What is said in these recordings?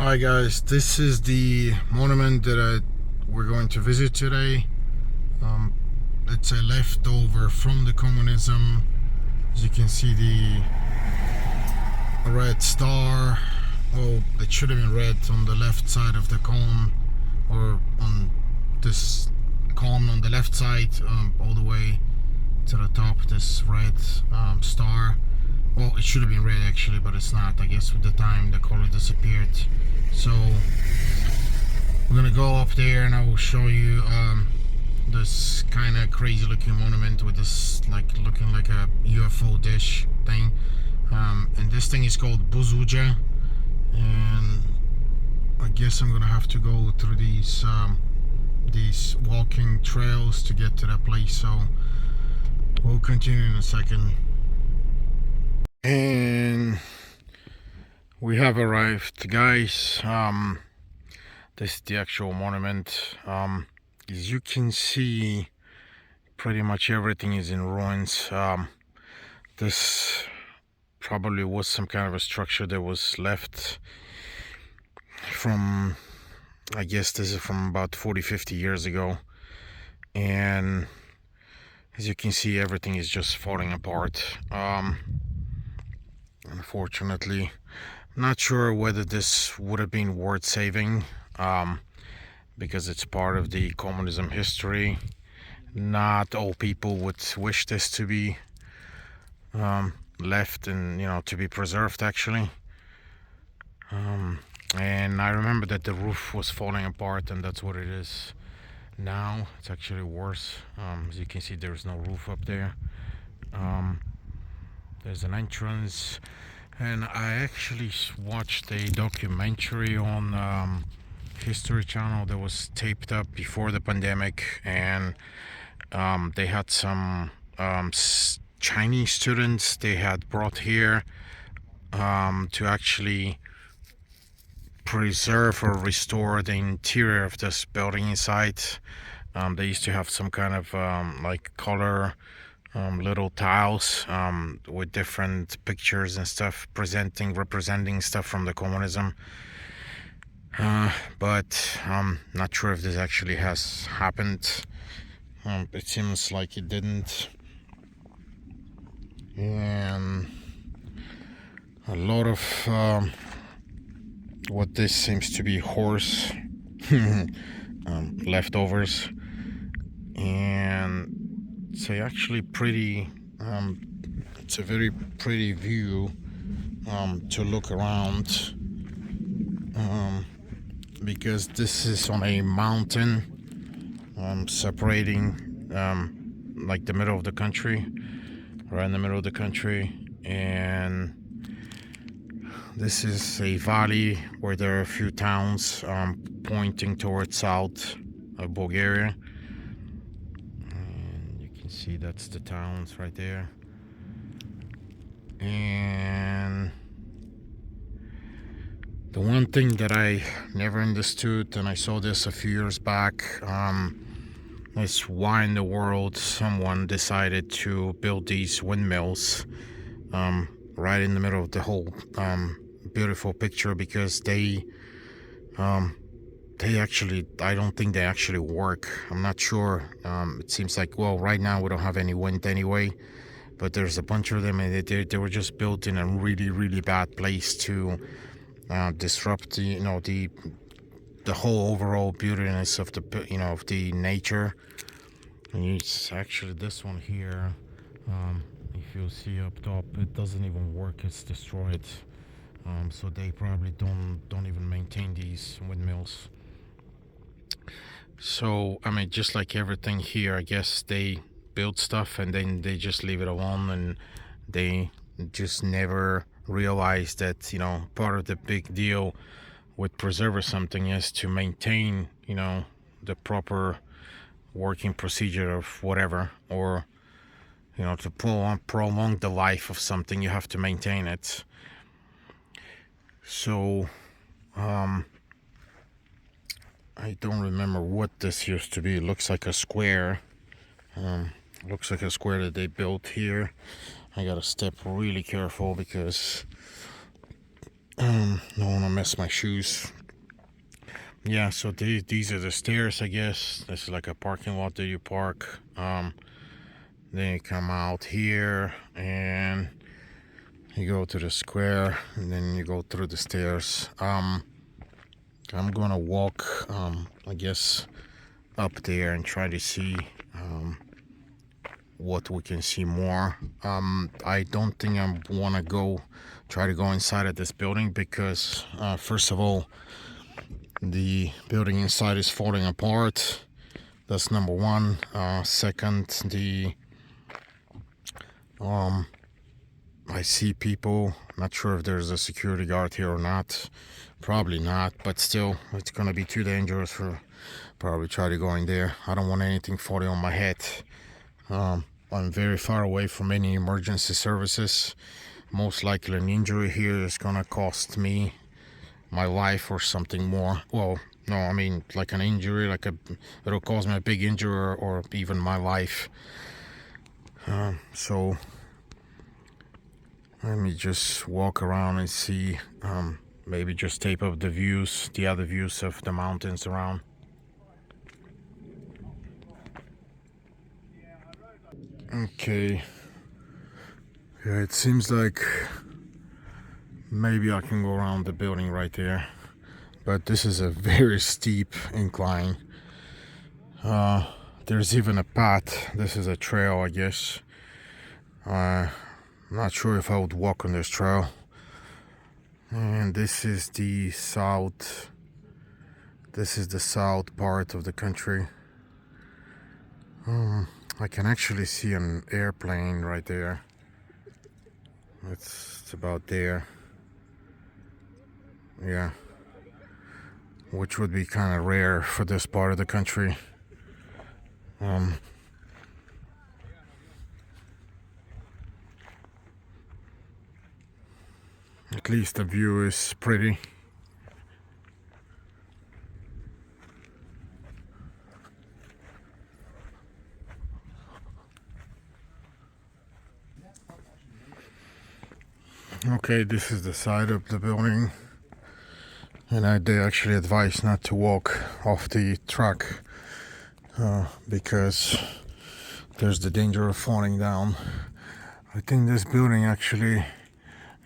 Hi guys, this is the monument that we're going to visit today. Um, it's a leftover from the communism. As you can see, the red star. Oh, it should have been red on the left side of the column, or on this column on the left side, all the way to the top. This red star. Well, it should have been red actually, but it's not. I guess with the time the color disappeared. So we're gonna go up there and I will show you this kind of crazy looking monument with this like looking like a UFO dish thing. And this thing is called Buzludja, and I guess I'm gonna have to go through these walking trails to get to that place. So we'll continue in a second. And we have arrived, guys. This is the actual monument. As you can see, pretty much everything is in ruins. This probably was some kind of a structure that was left from, I guess this is from about 40-50 years ago. And as you can see, everything is just falling apart. Unfortunately, not sure whether this would have been worth saving, because it's part of the communism history. Not all people would wish this to be left and to be preserved actually. And I remember that the roof was falling apart, and that's what it is now. It's actually worse. As you can see, there's no roof up there. There's an entrance, and I actually watched a documentary on History Channel that was taped up before the pandemic, and they had some Chinese students they had brought here to actually preserve or restore the interior of this building inside. They used to have some kind of like color little tiles with different pictures and stuff representing stuff from the communism. But I'm not sure if this actually has happened. It seems like it didn't. And a lot of what this seems to be horse leftovers, and it's actually pretty it's a very pretty view to look around, because this is on a mountain separating like the middle of the country, right in the middle of the country. And this is a valley where there are a few towns pointing towards south of Bulgaria. And you can see that's the towns right there. And the one thing that I never understood, and I saw this a few years back, is why in the world someone decided to build these windmills right in the middle of the whole beautiful picture, because they actually, I don't think they actually work. I'm not sure. It seems like, well, right now we don't have any wind anyway, but there's a bunch of them, and they were just built in a really, really bad place to disrupt the whole overall beautiness of the of the nature. And it's actually this one here. If you see up top, it doesn't even work. It's destroyed. So they probably don't even maintain these windmills. So I mean, just like everything here, I guess they build stuff and then they just leave it alone, and they just never realize that part of the big deal with preserving something is to maintain the proper working procedure of whatever, or to prolong the life of something, you have to maintain it. So I don't remember what this used to be. It looks like a square. Looks like a square that they built here. I gotta step really careful because Don't want to mess my shoes. Yeah, so these are the stairs, I guess. This is like a parking lot that you park. Then you come out here and you go to the square, and then you go through the stairs. I'm gonna walk, I guess, up there and try to see what we can see more. I don't think I want to try to go inside of this building because, first of all, the building inside is falling apart. That's number one. Second, I see people. Not sure if there's a security guard here or not. Probably not, but still, it's gonna be too dangerous for probably try to go in there. I don't want anything falling on my head. I'm very far away from any emergency services. Most likely an injury here is gonna cost me my life or something more. Well, no, I mean like an injury, it'll cause me a big injury or even my life. So let me just walk around and see. Maybe just tape up the other views of the mountains around. Okay. Yeah, it seems like maybe I can go around the building right there. But this is a very steep incline. There's even a path. This is a trail, I guess. I'm not sure if I would walk on this trail. And this is the south. This is the south part of the country. I can actually see an airplane right there. It's about there. Yeah. Which would be kind of rare for this part of the country. At least the view is pretty. Okay, this is the side of the building, and they actually advise not to walk off the truck because there's the danger of falling down. I think this building actually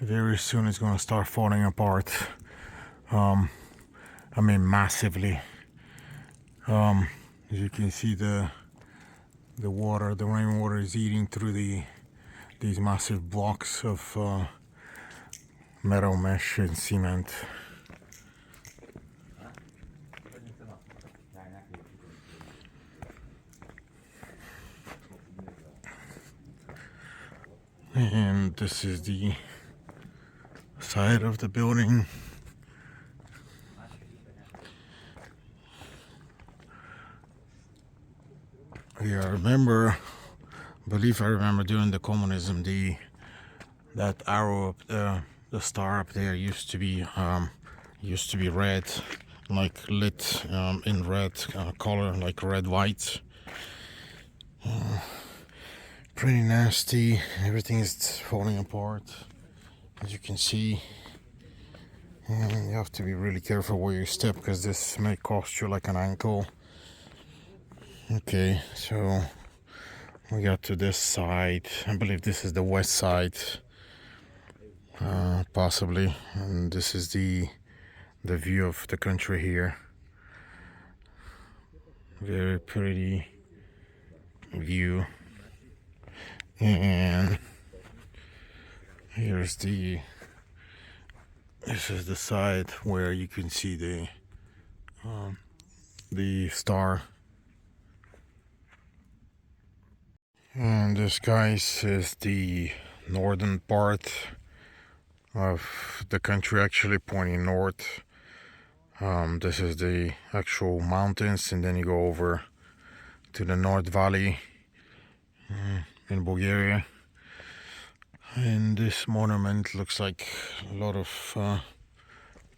very soon is going to start falling apart. I mean massively. As you can see, the rainwater is eating through these massive blocks of metal mesh and cement. And this is the side of the building. Yeah, I believe I remember during the communism, that arrow up the star up there used to be red, like lit in red color, like red white. Pretty nasty. Everything is falling apart, as you can see. And you have to be really careful where you step because this may cost you like an ankle. Okay, so we got to this side. I believe this is the west side, possibly, and this is the view of the country here. Very pretty view. And this is the side where you can see the star. And this, guys, is the northern part of the country, actually pointing north. This is the actual mountains, and then you go over to the North Valley in Bulgaria. And this monument looks like a lot of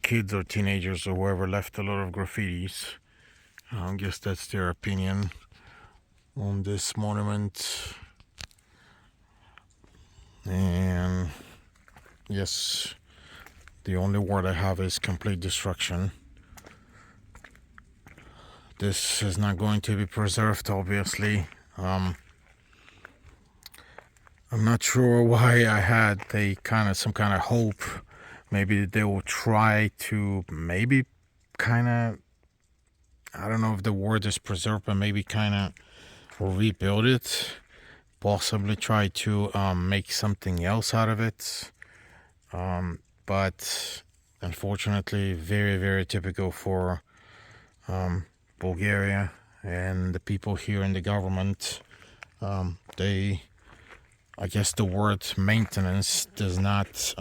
kids or teenagers or whoever left a lot of graffitis. I guess that's their opinion on this monument. And yes, The only word I have is complete destruction. This is not going to be preserved, obviously. I'm not sure why I had some kind of hope. Maybe they will try to I don't know if the word is preserved, but maybe kind of rebuild it. Possibly try to make something else out of it. But unfortunately, very, very typical for Bulgaria and the people here in the government. I guess the word maintenance does not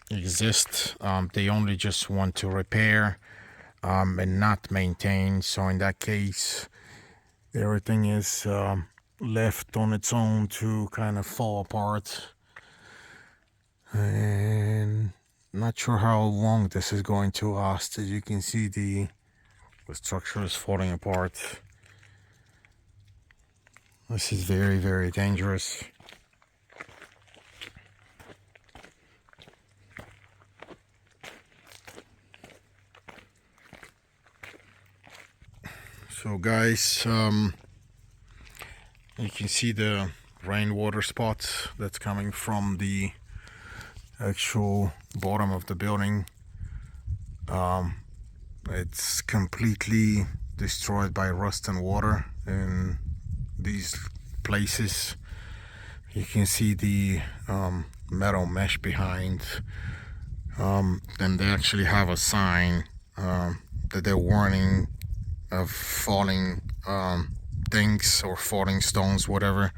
exist. They only just want to repair and not maintain. So in that case, everything is left on its own to kind of fall apart. And not sure how long this is going to last. As you can see, the structure is falling apart. This is very, very dangerous. So guys, you can see the rainwater spots that's coming from the actual bottom of the building. It's completely destroyed by rust and water in these places. You can see the metal mesh behind, and they actually have a sign that they're warning of falling things or falling stones, whatever.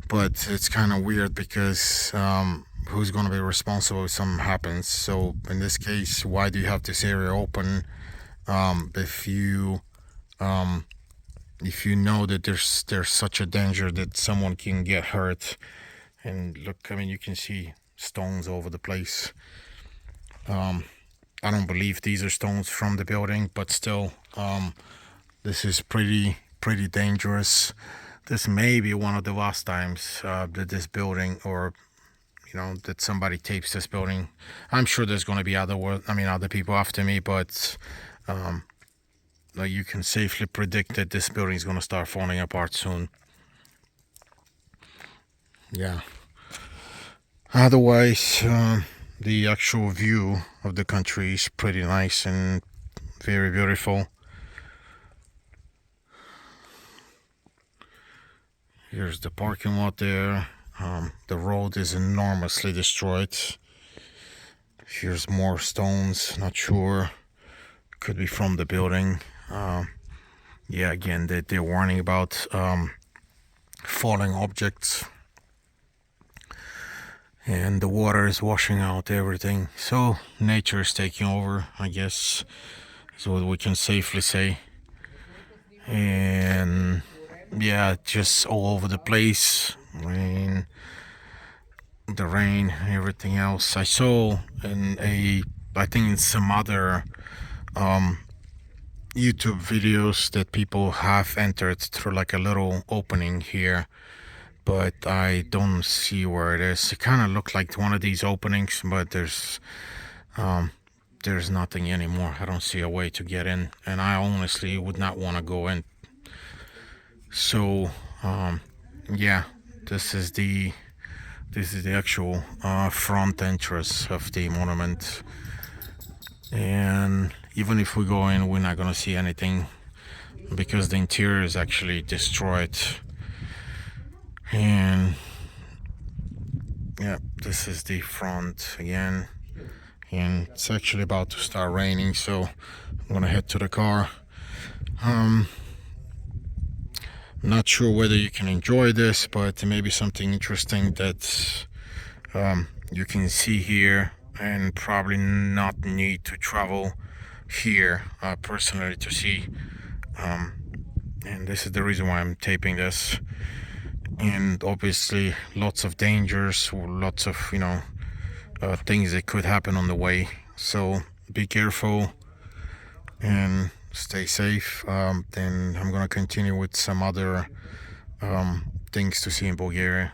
But it's kind of weird because who's going to be responsible if something happens? So in this case, why do you have this area open if you know that there's such a danger that someone can get hurt? And look, I mean, you can see stones over the place. I don't believe these are stones from the building, but still, this is pretty dangerous. This may be one of the last times that this building, or that somebody tapes this building. I'm sure there's going to be other people after me, but you can safely predict that this building is going to start falling apart soon. Yeah. Otherwise, the actual view of the country is pretty nice and very beautiful. Here's the parking lot there. The road is enormously destroyed. Here's more stones, not sure. Could be from the building. Yeah, again, they're warning about falling objects. And the water is washing out everything. So nature is taking over, I guess, is what we can safely say. And yeah, just all over the place. The rain, everything else. I saw I think in some other YouTube videos that people have entered through like a little opening here, but I don't see where it is. It kind of looked like one of these openings, but there's nothing anymore. I don't see a way to get in, and I honestly would not want to go in. So yeah, this is the actual front entrance of the monument, and even if we go in, we're not gonna see anything because the interior is actually destroyed. And yeah, this is the front again, and it's actually about to start raining, so I'm gonna head to the car. Not sure whether you can enjoy this, but it may be something interesting that you can see here, and probably not need to travel here personally to see. And this is the reason why I'm taping this. And obviously lots of dangers, or lots of things that could happen on the way. So be careful and stay safe. Then I'm gonna continue with some other things to see in Bulgaria.